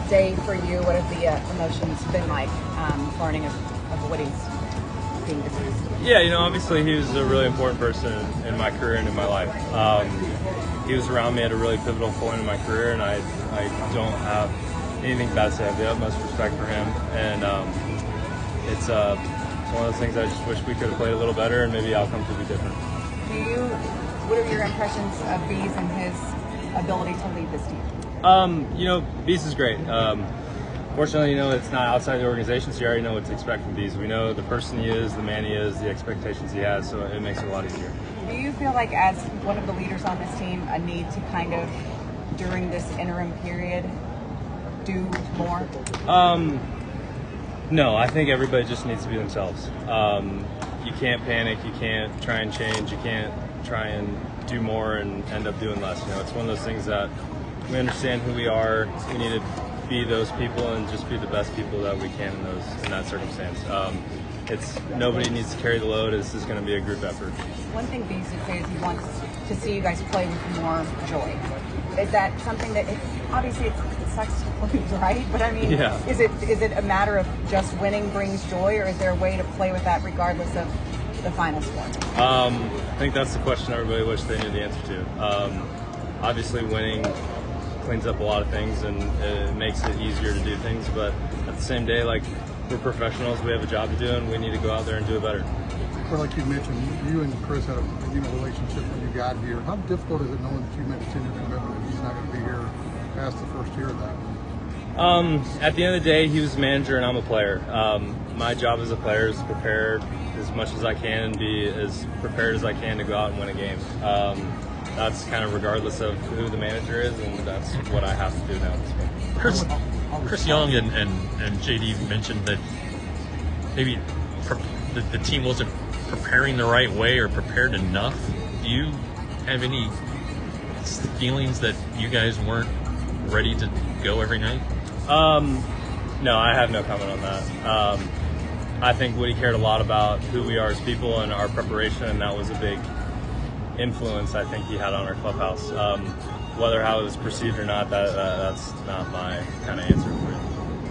day for you? What have the emotions been like learning of Woody's being deceased? Yeah, obviously he was a really important person in my career and in my life. He was around me at a really pivotal point in my career, and I don't have anything bad to say. I have the utmost respect for him, and it's one of those things I just wish we could have played a little better, and maybe outcomes would be different. What are your impressions of Bees and his ability to lead this team? Bees is great. Fortunately, it's not outside the organization, so you already know what to expect from Bees. We know the person he is, the man he is, the expectations he has, so it makes it a lot easier. Do you feel like, as one of the leaders on this team, a need to kind of, during this interim period, do more? No, I think everybody just needs to be themselves. You can't panic, you can't try and change, you can't try and do more and end up doing less. It's one of those things that we understand who we are. We need to be those people and just be the best people that we can in that circumstance. Nobody needs to carry the load. This is going to be a group effort. One thing Bees would say is he wants to see you guys play with more joy. Is that something that obviously it sucks to lose, right? But I mean, yeah. Is it a matter of just winning brings joy, or is there a way to play with that regardless of the final score? I think that's the question everybody wished they knew the answer to. Obviously, winning cleans up a lot of things and it makes it easier to do things, but at the same day, we're professionals, we have a job to do, and we need to go out there and do it better. Well, like you mentioned, you and Chris had a relationship when you got here. How difficult is it knowing that you made a 10-year commitment and he's not going to be here past the first year of that? At the end of the day, he was a manager and I'm a player. My job as a player is to prepare as much as I can and be as prepared as I can to go out and win a game. That's kind of regardless of who the manager is, and that's what I have to do now. Chris Young and JD mentioned that maybe the team wasn't preparing the right way or prepared enough. Do you have any feelings that you guys weren't ready to go every night? No, I have no comment on that. I think Woody cared a lot about who we are as people and our preparation, and that was a big influence I think he had on our clubhouse. Whether how it was perceived or not, that's not my kind of answer for it.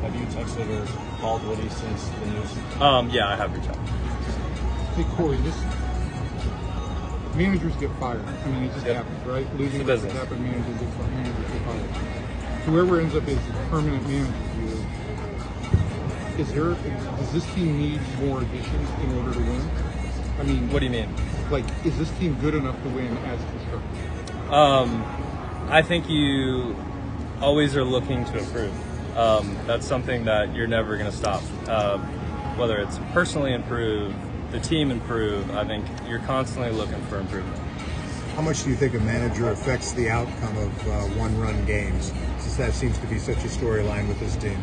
Have you texted or called Woody since the news? Yeah, I have reached out. Hey, Corey, managers get fired. I mean, it just happens, right? Losing the business. Happen, managers get fired. Whoever ends up as the permanent manager for you, does this team need more additions in order to win? I mean, what do you mean? Is this team good enough to win as constructed? I think you always are looking to improve. That's something that you're never going to stop. Whether it's personally improve, the team improve, I think you're constantly looking for improvement. How much do you think a manager affects the outcome of one-run games, since that seems to be such a storyline with this team?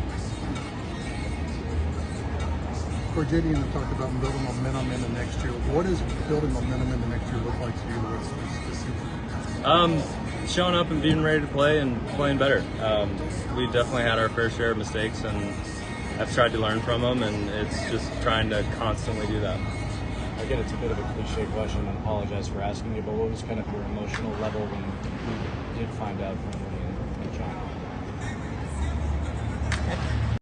For JD, you talked about building momentum in the next year. What does building momentum in the next year look like to you this season? Showing up and being ready to play and playing better. We definitely had our fair share of mistakes, and I've tried to learn from them, and it's just trying to constantly do that. I get it's a bit of a cliche question, and I apologize for asking you, but what was kind of your emotional level when you did find out from